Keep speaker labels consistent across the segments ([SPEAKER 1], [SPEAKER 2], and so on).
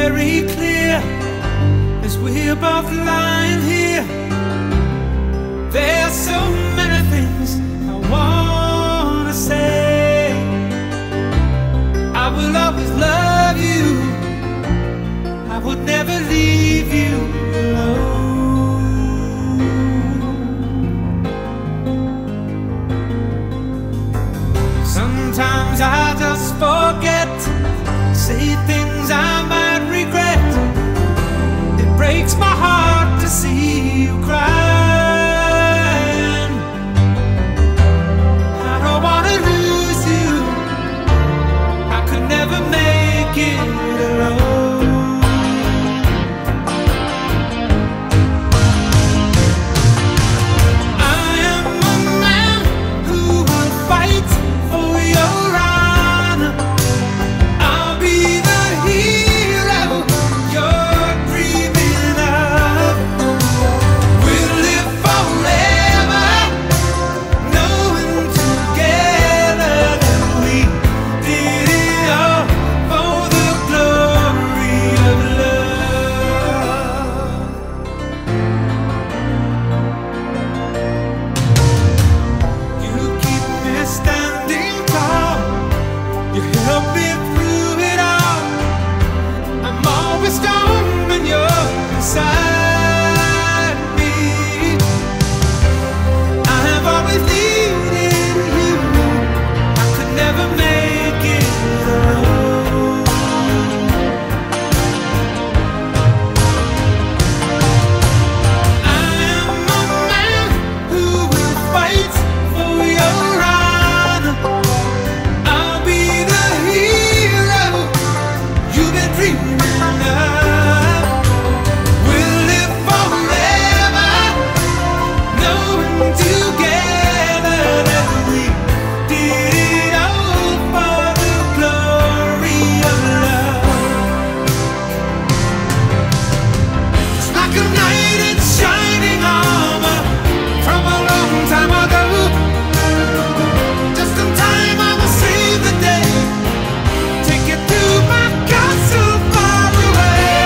[SPEAKER 1] very clear as we're both lying here. There's so many things I wanna say. I will always love you, I would never leave you alone. Sometimes I just forget, say things I might regret. It breaks my heart to see you crying. I don't wanna lose you, I could never make it alone. I am a man who will fight for your honor. I'll be the hero you're dreaming of. We'll live forever, knowing together that we did it all for the glory of love. You keep me standing tall, you help me through it all. I'm always strong when you're beside me. I have always needed you, I could never make it alone. I am a man who will fight for your honor. I'll be the hero you've been dreaming of. We'll live forever, knowing together that we did it all for the glory of love. It's like a knight in shining armor from a long time ago. Just in time I will save the day, take you to my castle far away.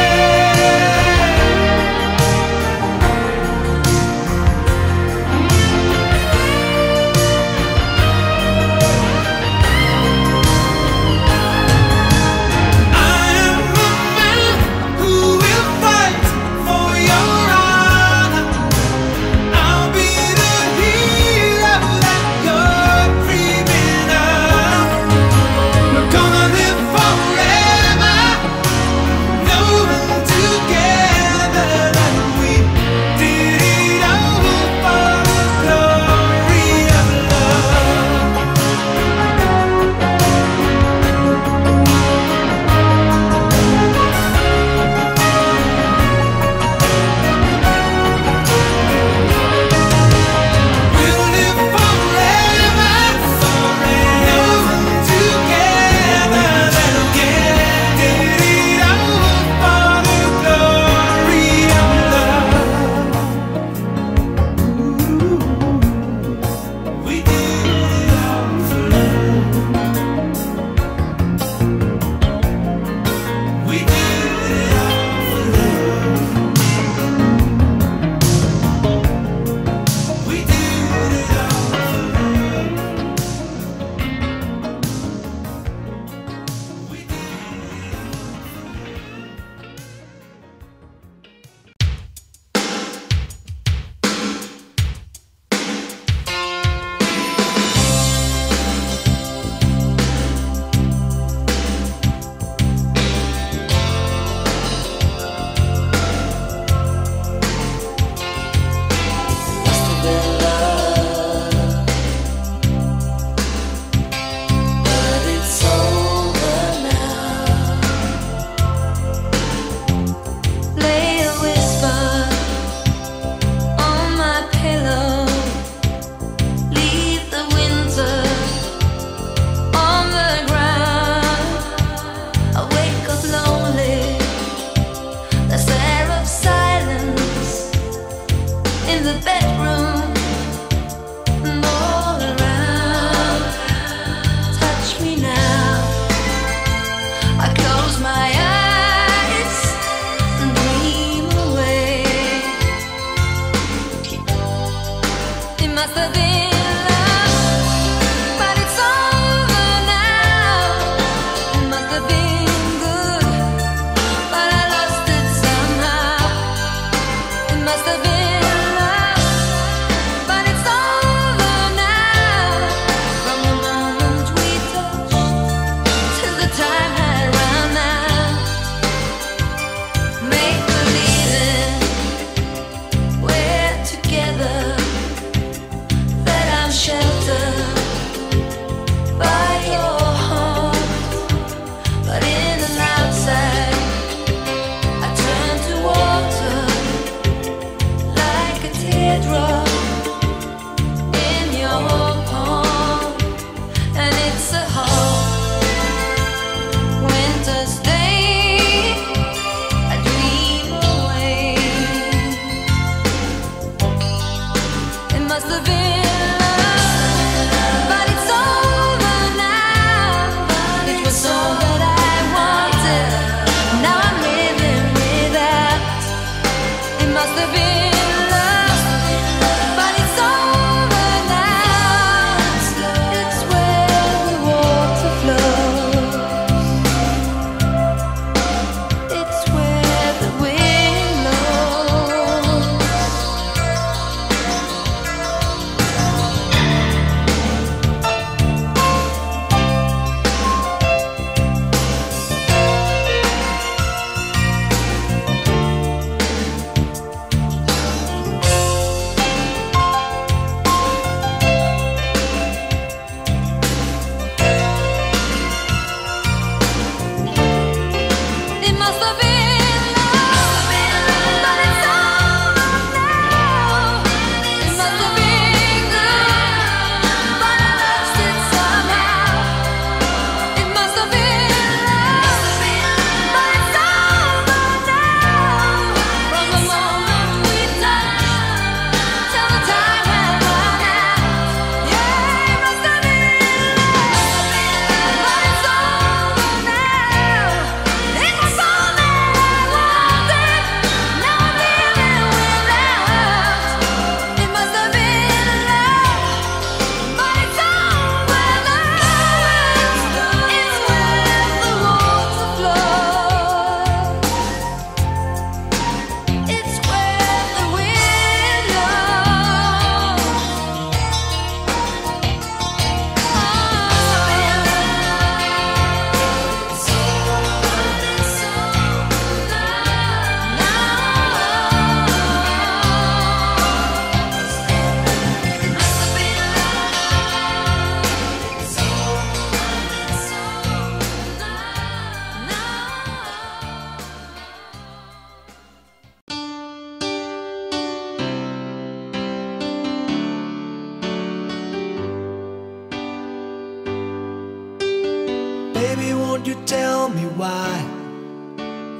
[SPEAKER 2] tell me why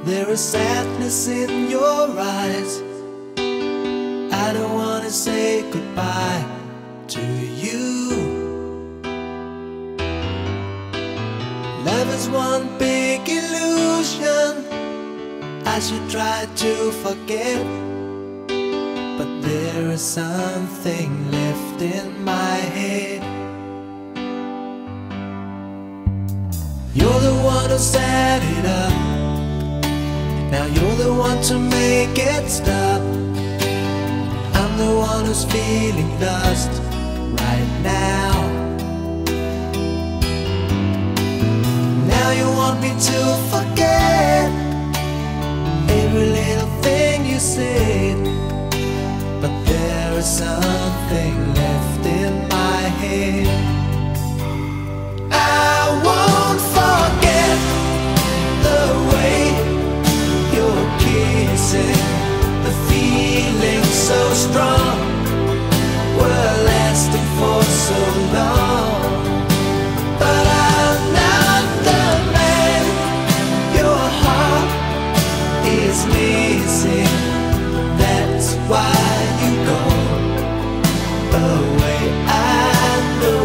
[SPEAKER 2] there is sadness in your eyes. I don't wanna say goodbye to you. Love is one big illusion I should try to forget, but there is something left in my head. You're the one who set it up, now you're the one to make it stop. I'm the one who's feeling lost right now. Now you want me to forget every little thing you said, but there is something left in my head. I won't forget the way you're kissing, the feeling so strong, we're lasting for so long. But I'm not the man your heart is missing. That's why you go away, I know.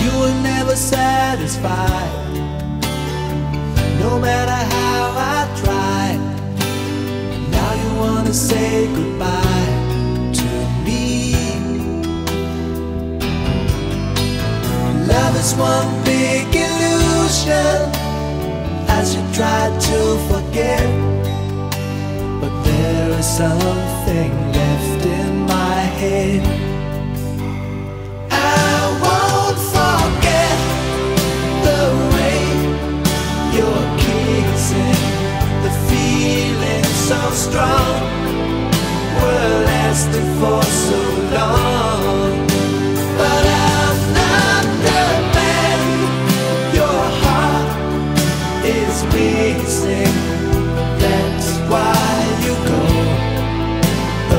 [SPEAKER 2] You were never satisfied, no matter how I tried. Now you wanna say goodbye to me. Love is one big illusion I should try to forget, but there is something left in my head. I won't forget the way you're kissing, the feeling so strong, we're lasting for so long. But I'm not the man your heart is missing. That's why you go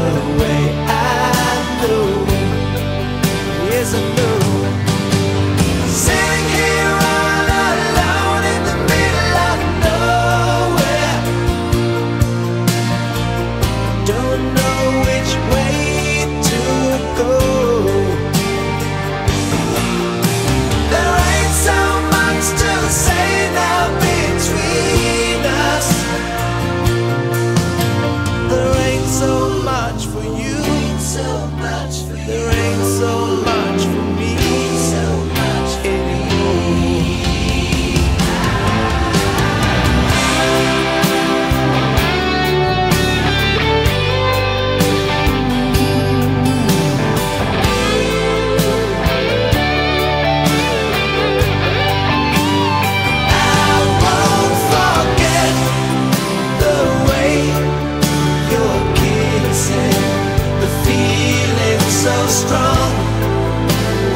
[SPEAKER 2] away, I know. Yes, I know. Sitting here all alone in the middle of nowhere, don't know which way to go. There ain't so much to say now between us. There ain't so much for you, there ain't so much for me anymore. I won't forget the way you're kissing, the feeling so strong,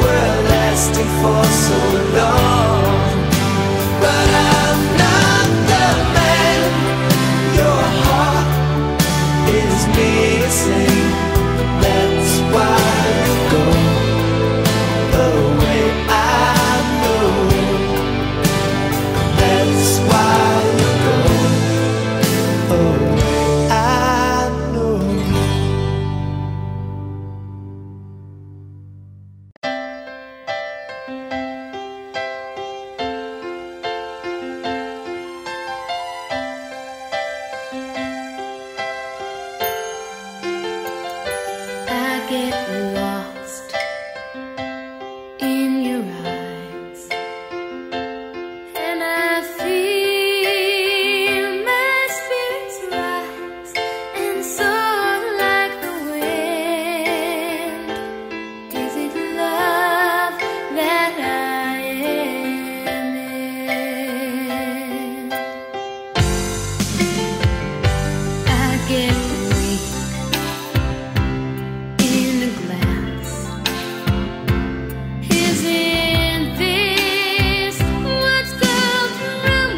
[SPEAKER 2] we're lasting for so long. But I'm not the man your heart is missing. That's why you go away, I know. That's why you go away, I know.
[SPEAKER 3] I get lost in your eyes, and I feel my spirits rise and soar like the wind. Is it love that I am in? I get weak in a glass. Isn't this what's come from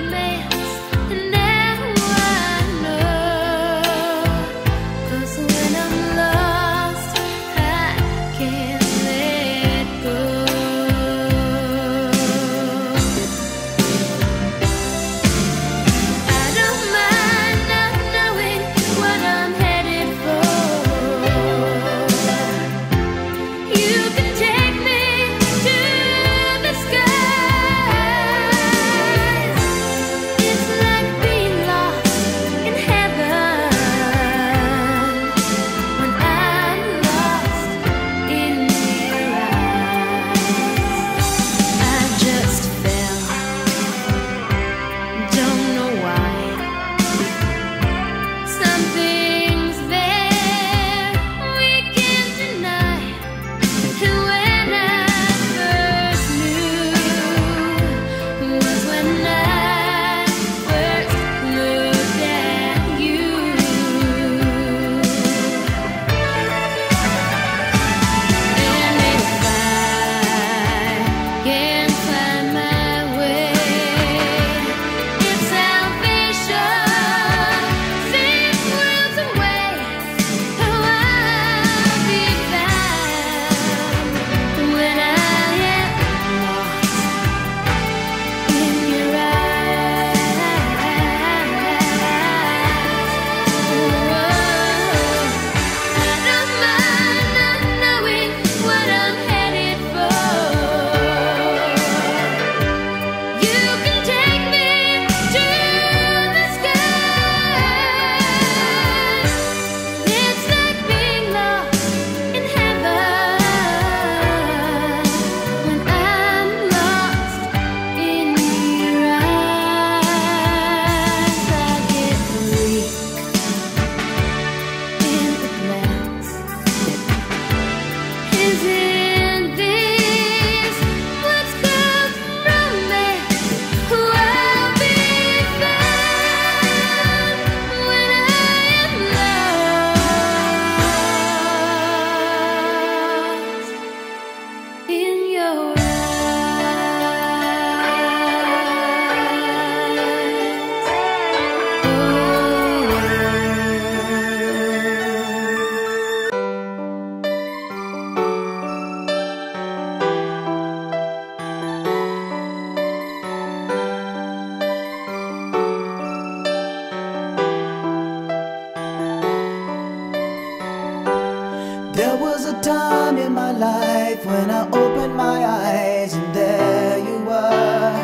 [SPEAKER 2] when I opened my eyes and there you were.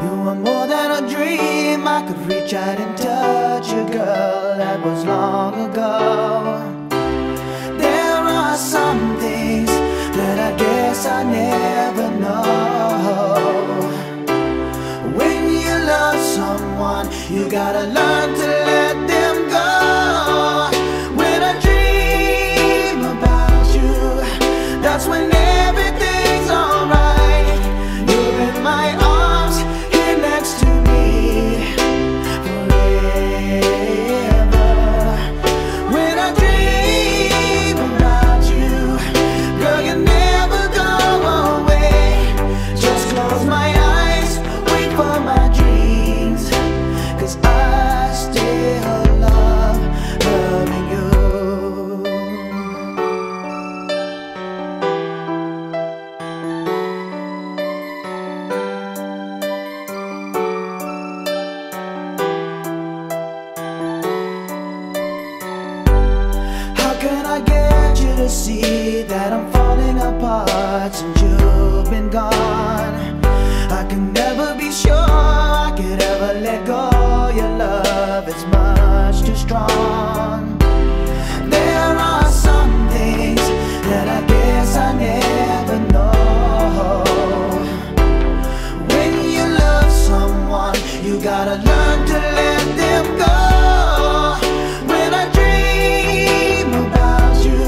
[SPEAKER 2] You were more than a dream. I could reach out and touch you, girl. That was long ago. There are some things that I guess I never know. When you love someone, you gotta learn to let them go. When I dream about you, that's when everything's alright. You're in my arms, here next to me forever. When I dream about you, girl, you never go away. Just close my eyes, wait for my dreams, 'cause I still love loving you. How can I get you to see that I'm falling apart since you've been gone? I can never be sure I could ever let go. Your love is much too strong. There are some things that I guess I never know. When you love someone, you gotta learn to let them go. When I dream about you,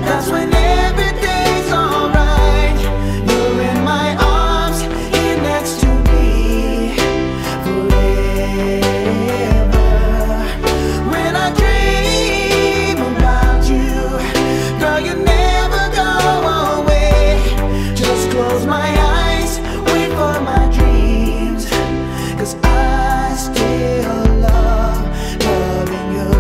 [SPEAKER 2] that's when everything's alright. You're in my arms, here next to me forever. When I dream about you, girl, you never go away. Just close my eyes, wait for my dreams, 'cause I still love loving you.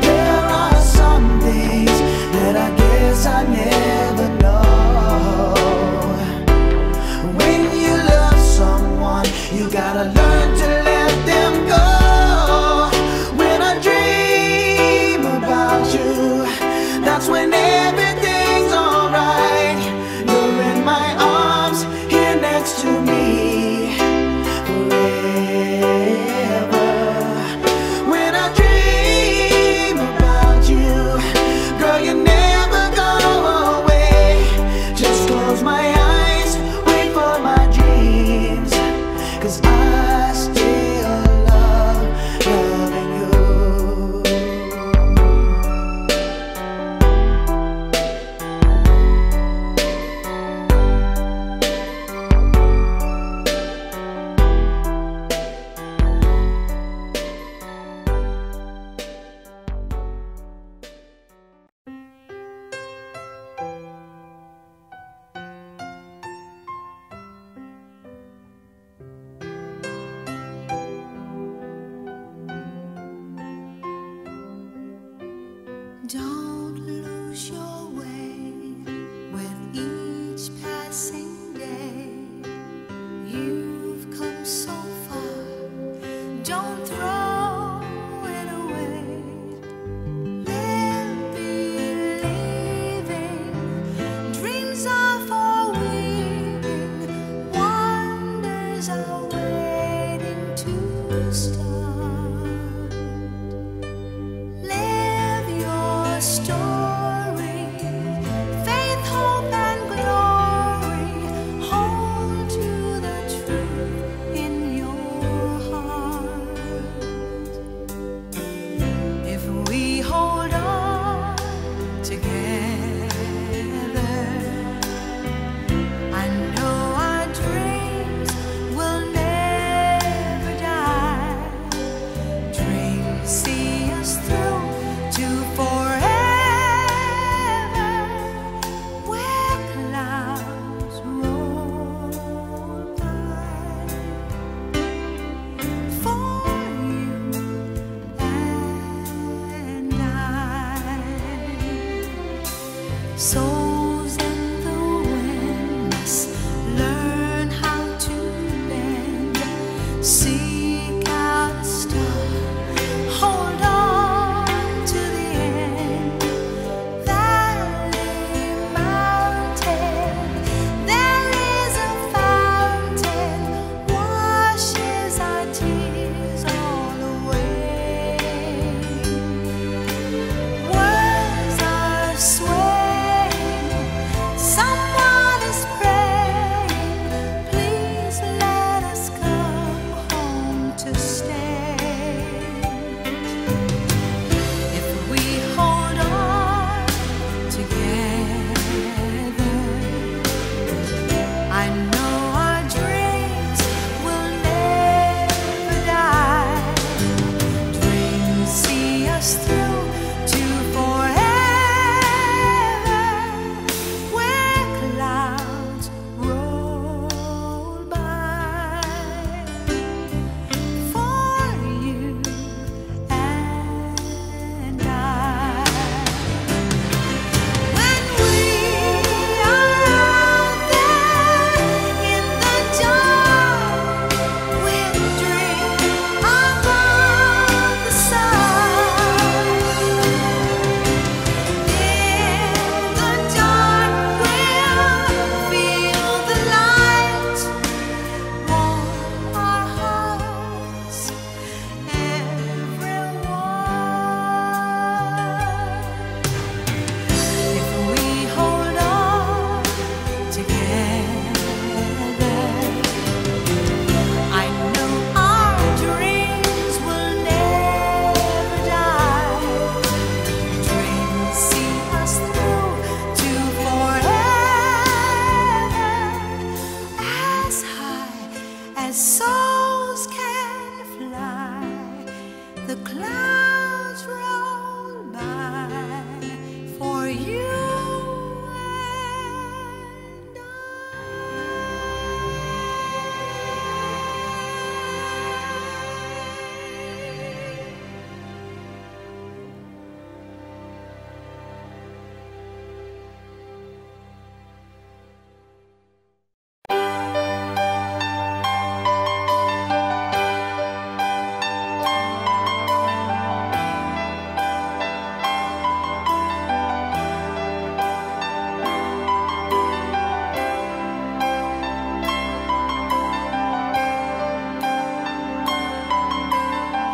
[SPEAKER 2] There are some things that I guess I never know. When you love someone, you gotta learn to let them go. When I dream about you, that's when everything's alright. You're in my arms, here next to me forever. When I dream about you, girl, you never go away. Just close my eyes, wait for my dreams, 'cause I still love loving you.
[SPEAKER 4] Don't lose your way with each passing day. You've come so far, don't throw it away. Live believing, dreams are for weaving, wonders are waiting to start. Live your story, faith, hope, and glory. Hold to the truth in your heart. If we hold on together, I know our dreams will never die.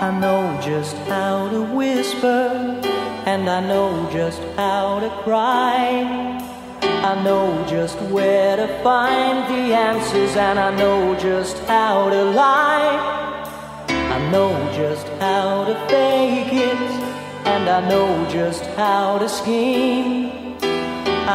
[SPEAKER 2] I know just how to whisper, and I know just how to cry. I know just where to find the answers, and I know just how to lie. I know just how to fake it, and I know just how to scheme.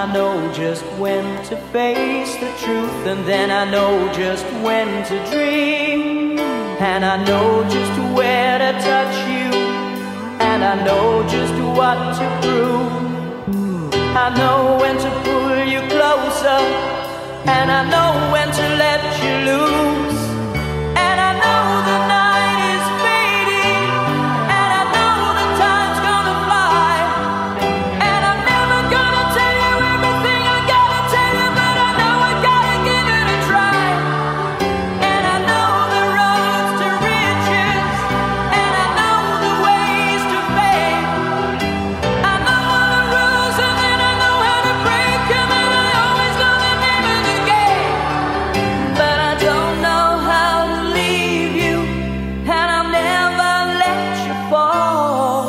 [SPEAKER 2] I know just when to face the truth, and then I know just when to dream. And I know just where to touch you, and I know just what to prove. I know when to pull you closer, and I know when to let you loose. And I know the night is fading, and I know the time's gonna fly. And I'm never gonna tell you everything I gotta tell you, but I know I gotta give it a try. And I know the roads to riches, and I know the ways to fame. I know all the rules, and then I know how to break them, and I always know the name of the game. But I don't know how to leave you, and I'll never let you fall.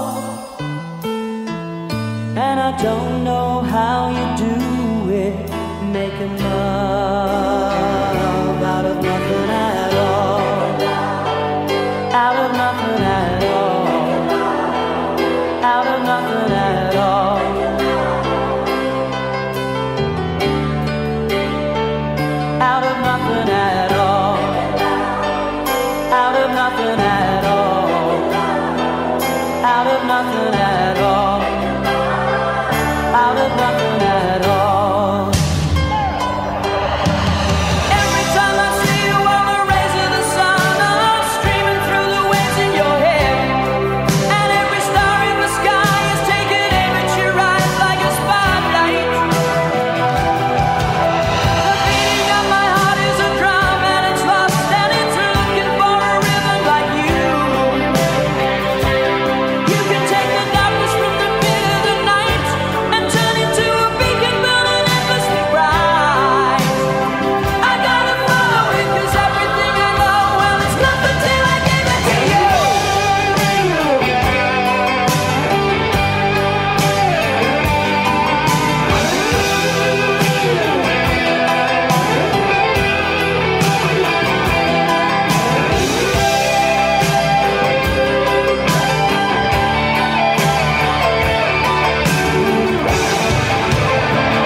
[SPEAKER 2] And I don't know how you do it, making love out of nothing at all. Out of nothing at all. Out of nothing at all. Out of nothing at all. Out of nothing at all. Out of nothing at all. Out of nothing at all. Every time I see you on the rays of the sun, I'm streaming through the waves in your hair. And every star in the sky is taking aim at your eyes like a spotlight. The beating of my heart is a drum, and it's lost, and it's looking for a rhythm like you. You can take the darkness from the pit of the night and turn it to a beacon burning endlessly bright. I gotta follow it, 'cause everything I know, well, it's nothing till I give it to you.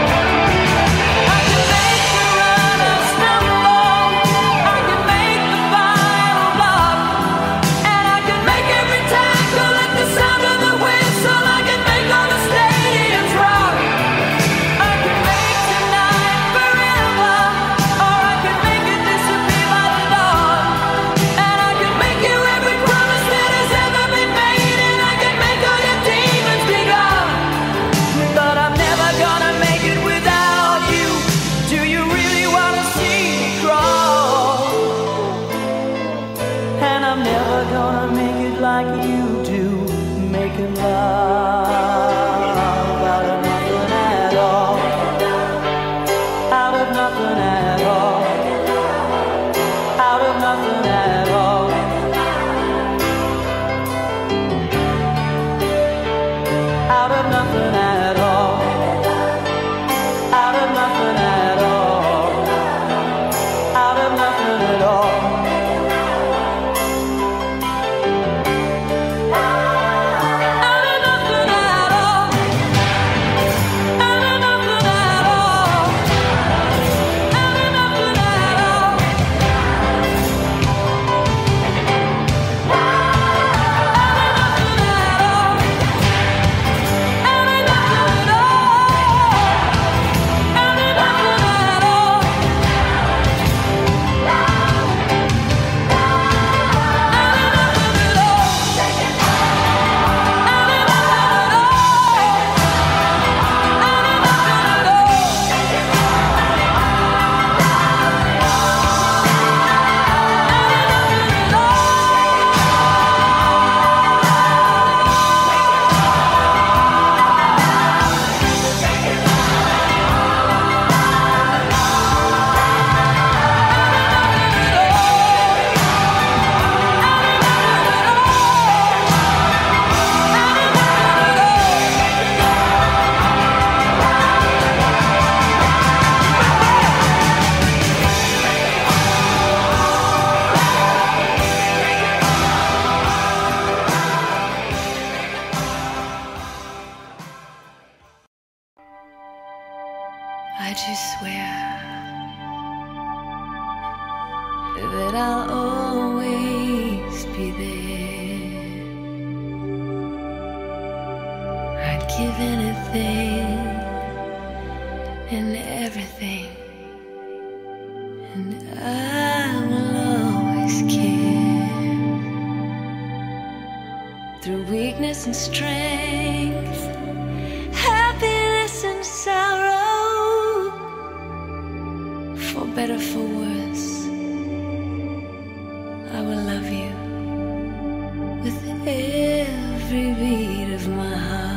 [SPEAKER 2] I can make the runner stumble, I can make the final block, and I can make every tackle at the sound of the whistle. I can make all the stadiums rock. I can make tonight forever, or I can make it disappear by the dawn. And I can make you every promise that has ever been made, and I can make all your demons be gone. But I'm never gonna make it without you. Do you really wanna see me crawl? And I'm never gonna make it like you do, making love out of nothing at all. Out of nothing at all. Out of nothing at all. Out of nothing at all. Out of nothing at all. Out of nothing at all. Out of nothing at all.
[SPEAKER 3] but I'll always be there. I'd give anything and everything, and I will always care. Through weakness and strength, happiness and sorrow, for better, for worse, I will love you with every beat of my heart.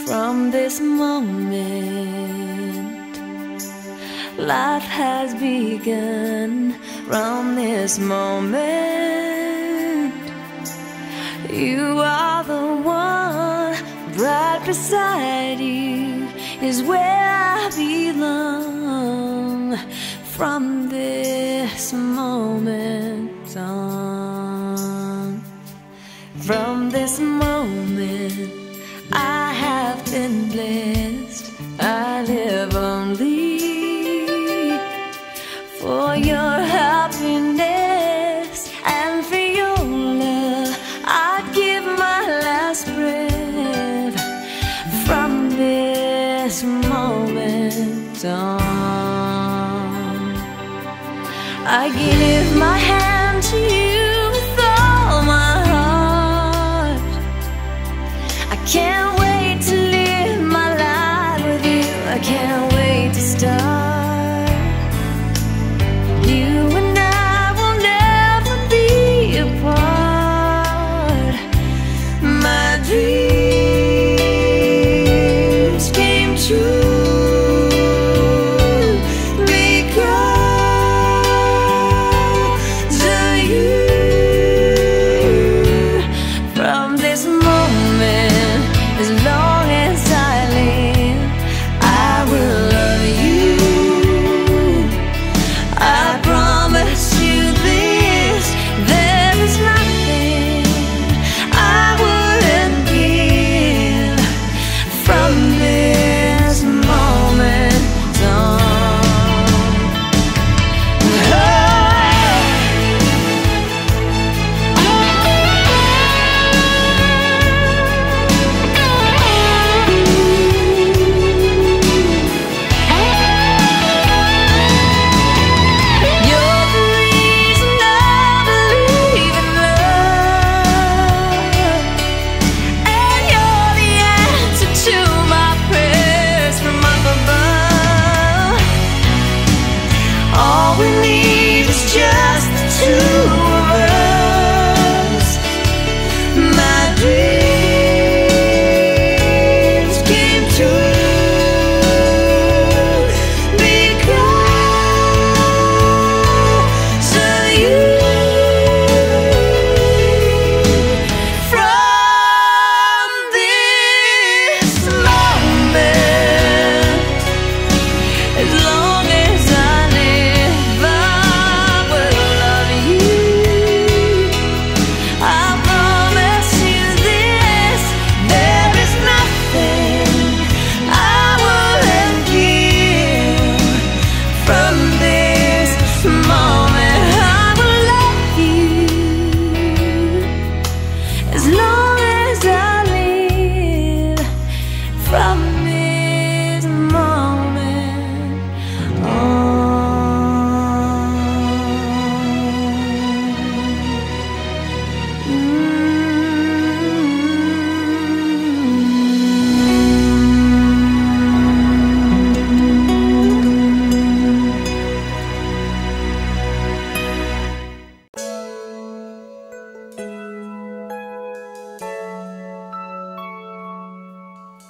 [SPEAKER 3] From this moment, life has begun. From this moment, you are the one. Right beside you is where I belong. From this moment on, from this moment, I have been blessed. I live only for your happiness and for your love. I'd give my last breath. From this moment on, I give my hand to you with all my heart. I can't wait to live my life with you. I can't wait to start. You and I will never be apart. My dreams came true because of you. From this moment, as long as I live, I will love you. I promise you this, there is nothing I wouldn't give. From this moment on. You're the reason I believe in love, and you're the answer to my prayers from up above. All we need is just the two of us. My dreams came true because of you. From this moment, as long as I live, I will love you. I promise you this, there is nothing I wouldn't give. From this moment, I will love you as long as I live. From this moment on.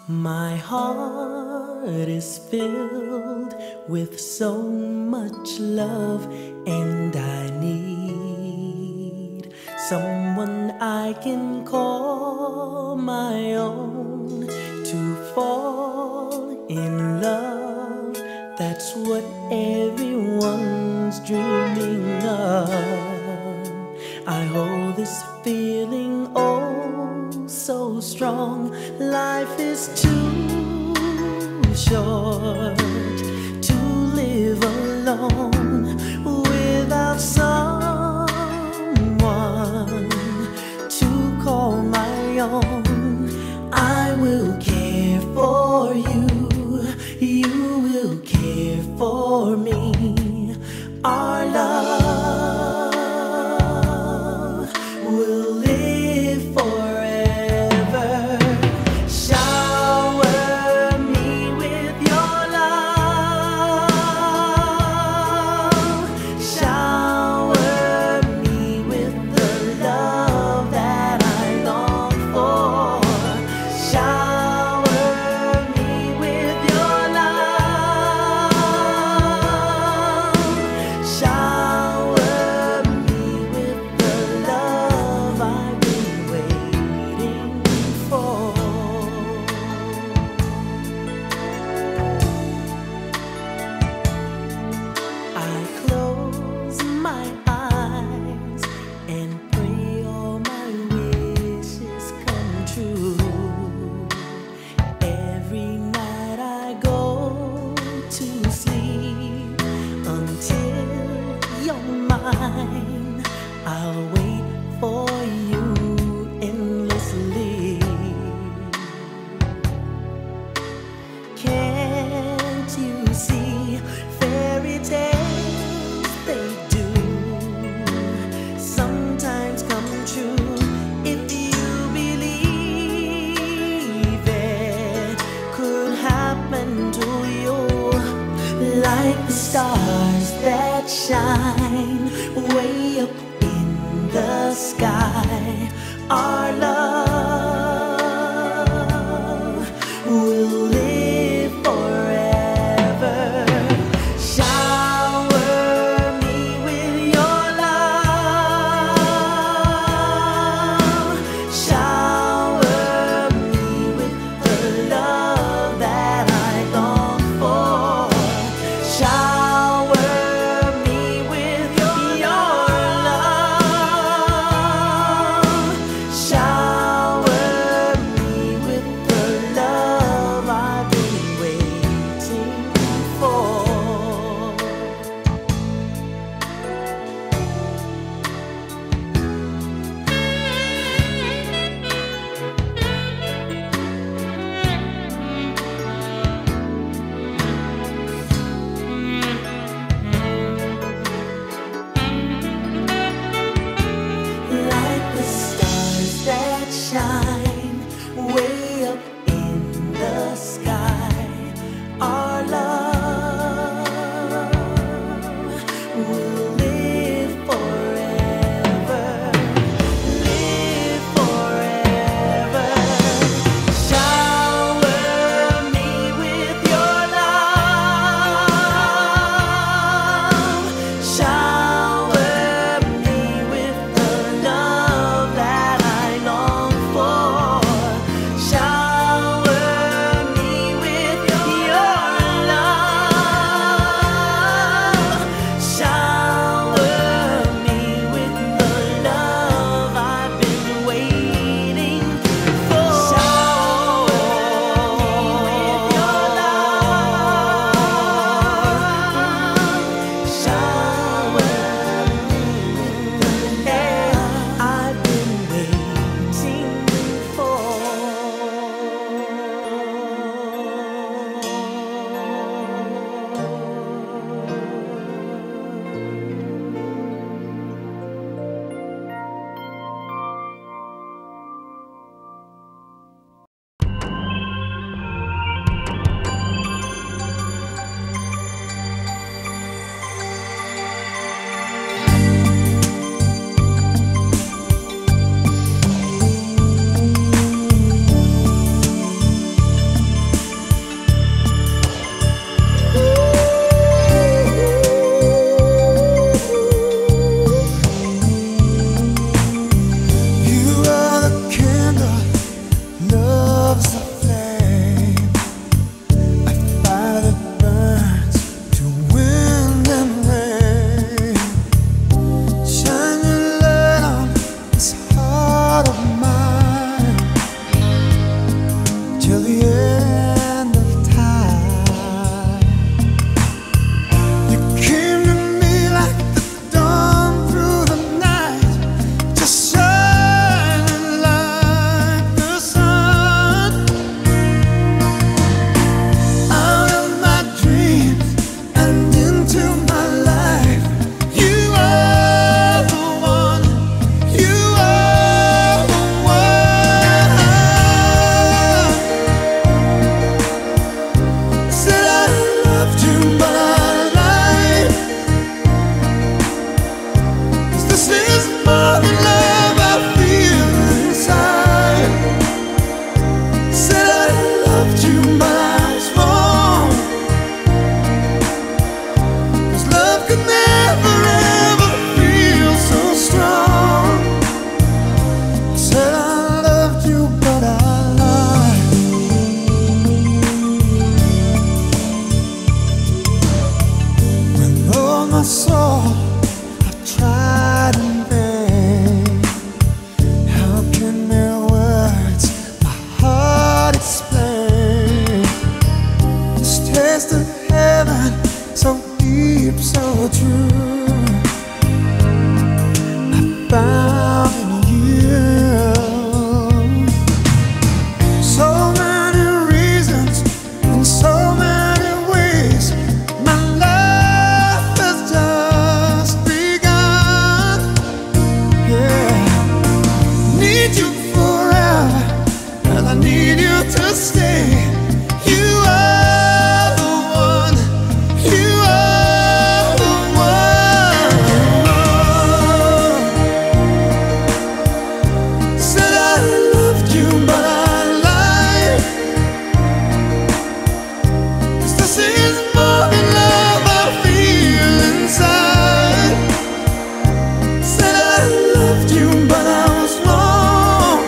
[SPEAKER 2] My heart is filled with so much love, and I need someone I can call my own, to fall in love. That's what everyone
[SPEAKER 5] once dreaming of. I hold this feeling oh so strong. Life is too short to live alone without someone to call my own. I will care for you, you will care for me. Our love will live forever. Shower me with your love. Shower me with the love that I long for. Shower me with your love. Shower me with the love I've been waiting for. I close my eyes and pray all my wishes come true. Every night I go to sleep until you're mine. I'll wait for you endlessly. Can't you see fairy tales they do sometimes come true if you believe it could happen to you, like the stars that shine way up in the sky. Our love will live forever. Shower me with your love. Shower me with the love that I long for. Shower me with your love. Shower
[SPEAKER 2] more than love I feel inside. Said I loved you, but I was wrong. 'Cause love could never ever feel so strong. Said I loved you, but I lied. With all my soul I tried in vain. How can mere words my heart explain this taste of heaven, so deep, so true, I found in you. So many reasons and so many ways. My life has just begun. Yeah, need you forever, and I need you to stay. You are the one. You are the one. Said I loved you, but I lied. 'Cause this is more than love I feel inside. Said I loved you, but I was wrong.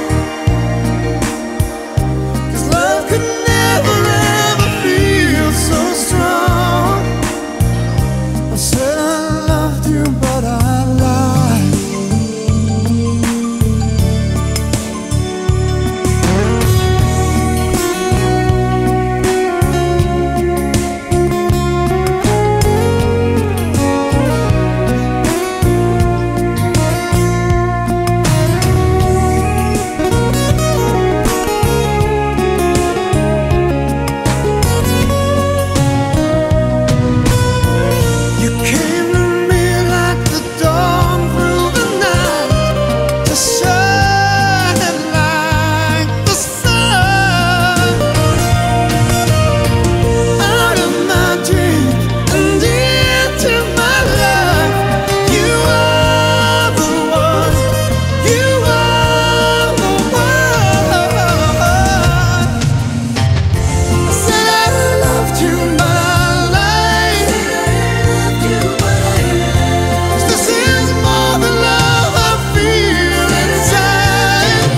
[SPEAKER 2] 'Cause love could never ever feel so strong. I said I loved you, but I lied. You came to me like the dawn through the night, to shine like the sun. Out of my dreams and into my life, you are the one. You are the one. Said I loved you, but I lied. 'Cause this is more than love I feel inside.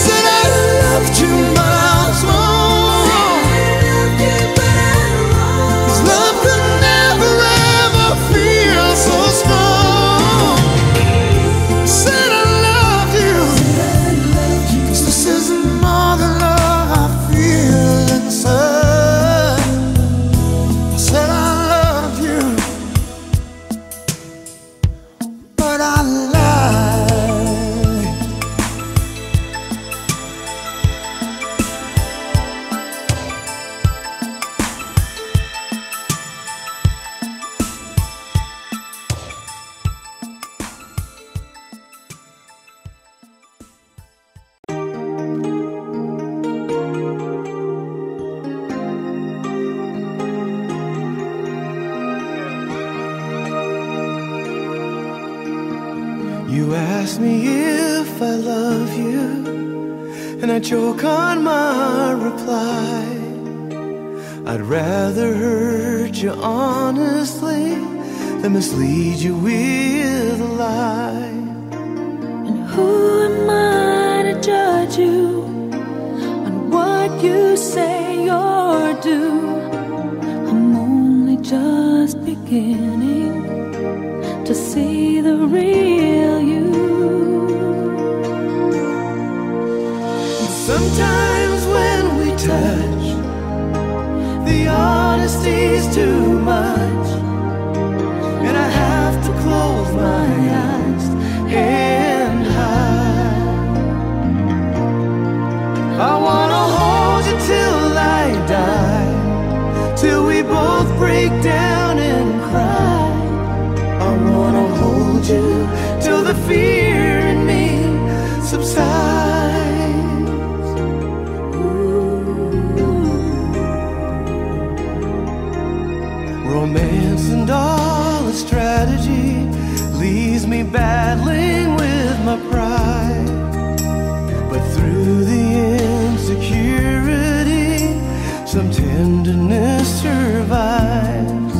[SPEAKER 2] Said I loved you, but I was wrong. 'Cause love could never ever feel so strong. Said I loved you. 'Cause this is more than love I feel inside. I said I loved you, but I lied.
[SPEAKER 1] You ask me if I love you, and I joke on my reply. I'd rather hurt you honestly than mislead you with a lie.
[SPEAKER 3] And who am I to judge you on what you say or do? I'm only just beginning to see the real you.
[SPEAKER 1] And sometimes when we touch, the honesty's too much, and I have to close my eyes and hide. I wanna hold you till I die, till we both break down and cry. I wanna hold you till
[SPEAKER 2] battling with my pride, but through the insecurity, some tenderness survives.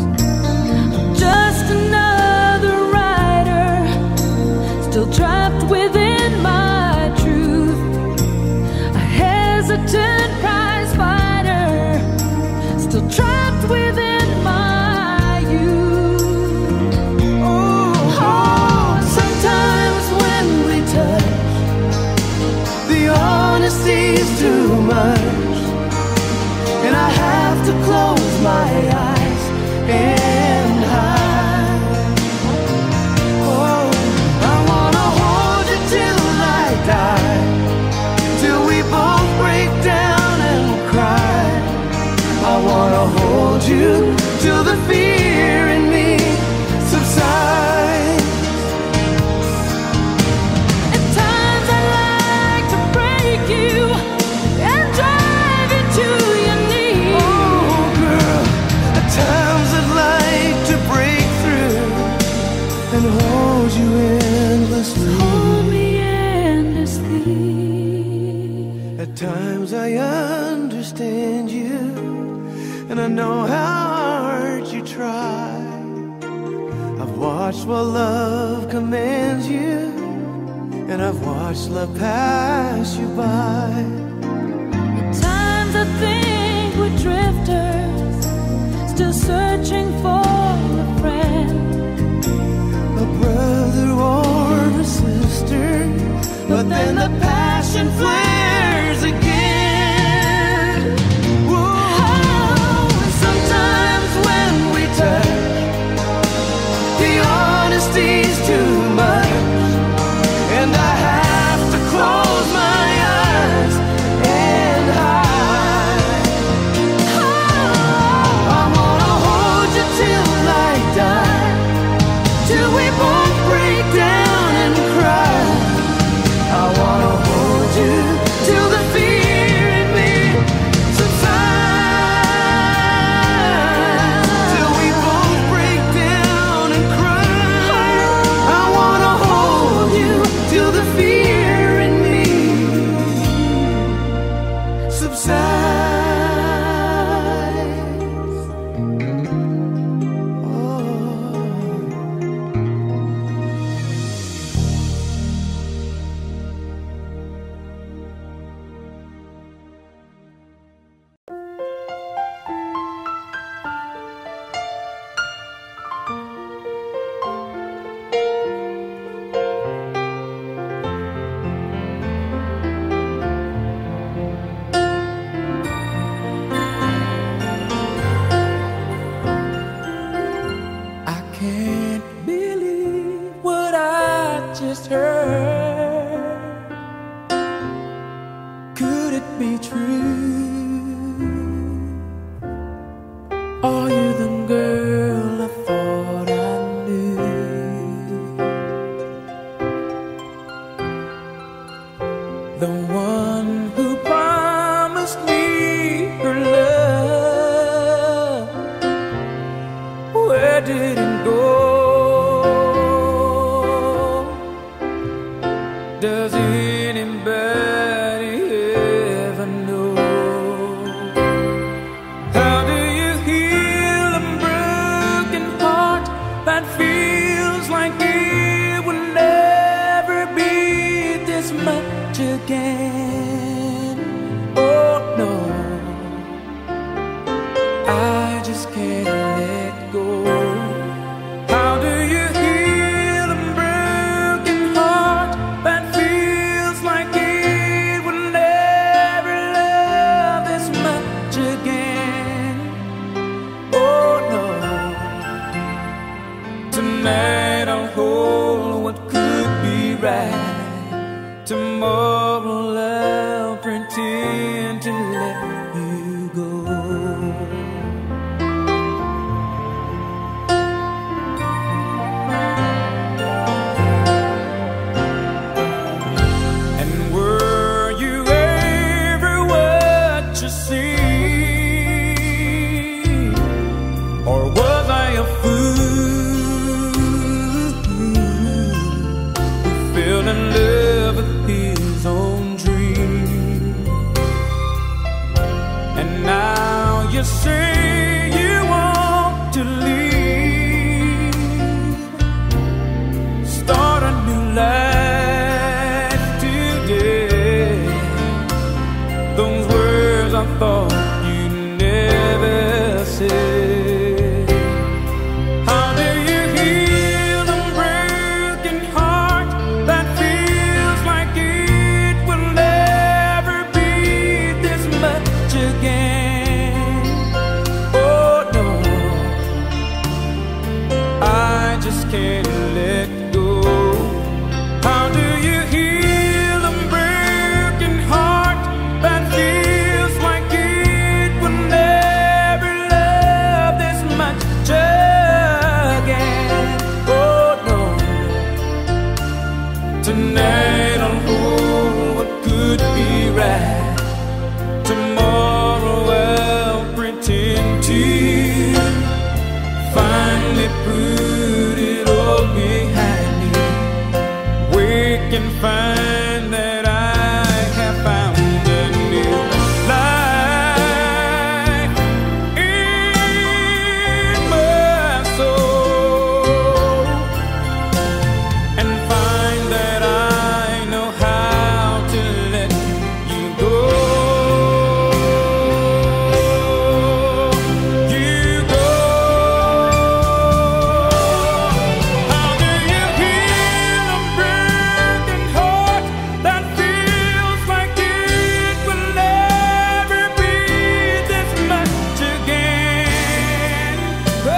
[SPEAKER 3] Just another rider, still trapped within my truth. A hesitant prize fighter, still trapped within my youth. Sometimes when we touch, the honesty's too much, and I have to close my eyes and hide. Oh, I wanna hold you till I die, till we both break down and cry. I wanna hold you till the fear in me subsides. At times I like to break you and drive you to your knees.
[SPEAKER 2] Oh, girl, at times I'd like to break through and hold you endlessly.
[SPEAKER 3] Hold me endlessly.
[SPEAKER 2] At times I understand you, and I know how hard you try. I've watched while love commands you, and I've watched love pass you by.
[SPEAKER 3] At times I think we're drifters, still searching for a friend.
[SPEAKER 2] A brother or a sister, but then the passion flares again. Whoa.
[SPEAKER 3] Sometimes when we touch,
[SPEAKER 2] The honesty's too much, and I have to close my eyes and hide. I wanna hold you till I die, till we both break down and cry. I wanna hold you till the fear in me subsides, till we both break down and cry. I wanna hold you till the fear in me subsides. Oh.
[SPEAKER 1] I can't believe what I just heard. Could it be true? Are you the girl I thought I knew? The one who promised me her love. Where did it go? Does anybody ever know? How do you heal a broken heart that feels like it will never be this much again? Oh no, I just can't let go. How do you heal a broken heart that feels like it will never love this much again? Oh no, tonight I'll hold what could be right. Tomorrow I'll pretend to let you go. And were you ever what you see? Or was I a fool? Tonight I'll hold what could be right. Tomorrow I'll pretend to finally put it all behind me. Wake and find that I have found a new life in my soul, and find that I know how to let you go. You go. How do you heal a broken heart that feels like it will never be this much again? Oh,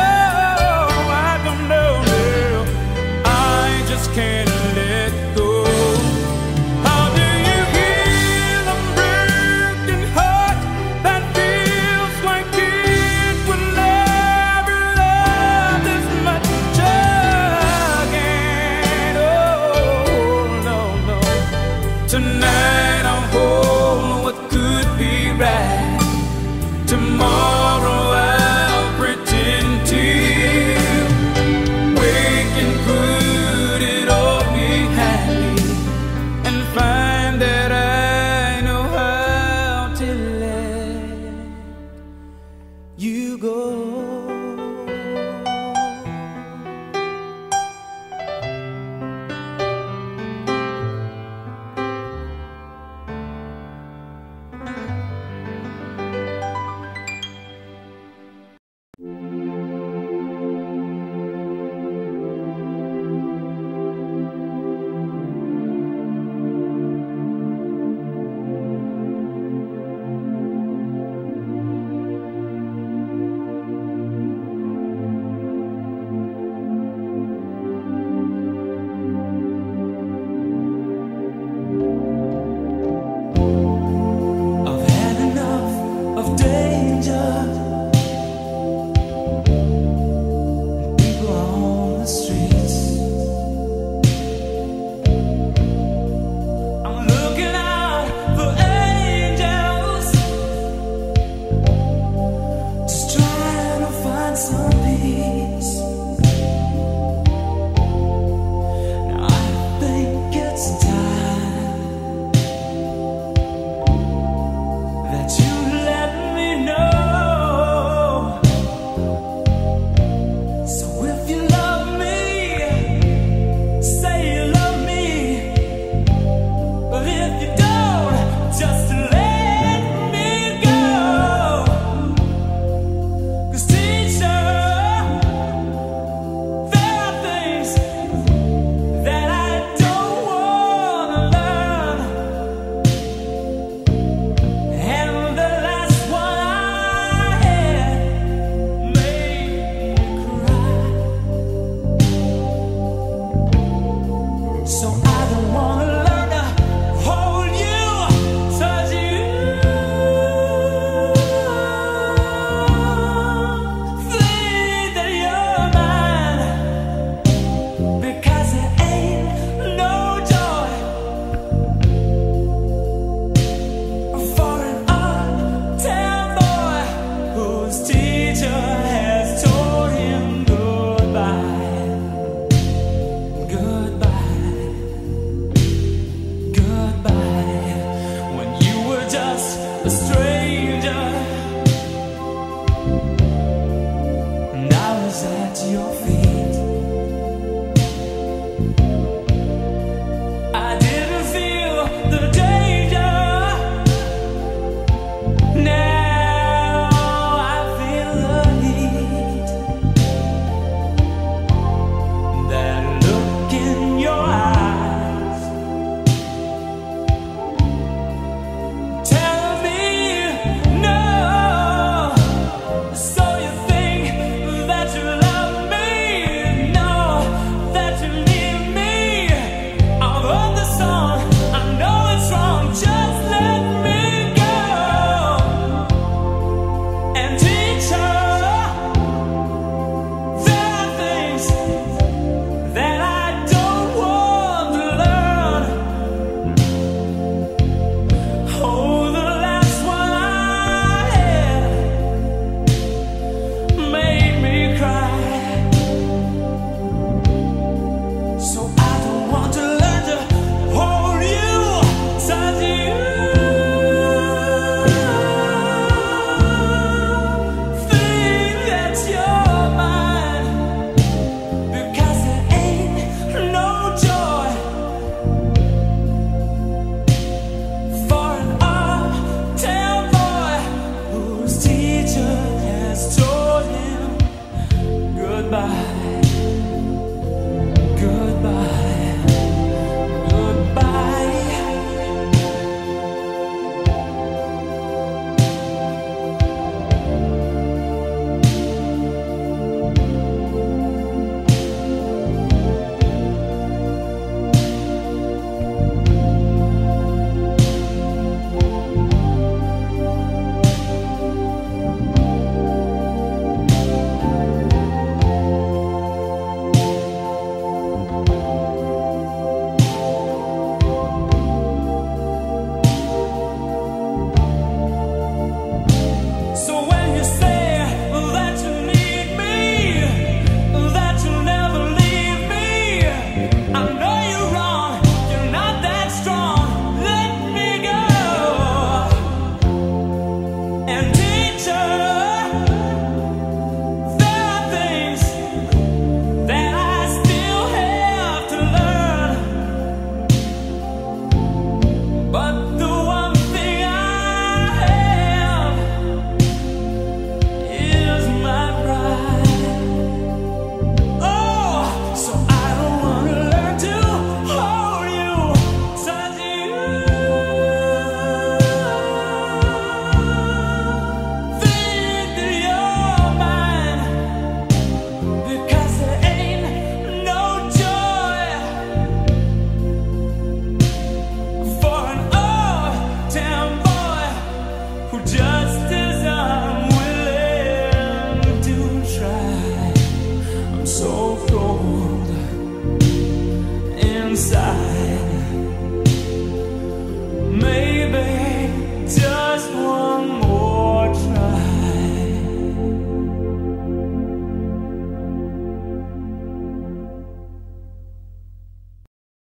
[SPEAKER 1] I don't know, no. I just can't let go. How do you heal a broken heart that feels like it will never love this much again? Oh, no, no. Tonight I'll hold what could be right. Tomorrow I'll pretend to wake and put it all inside.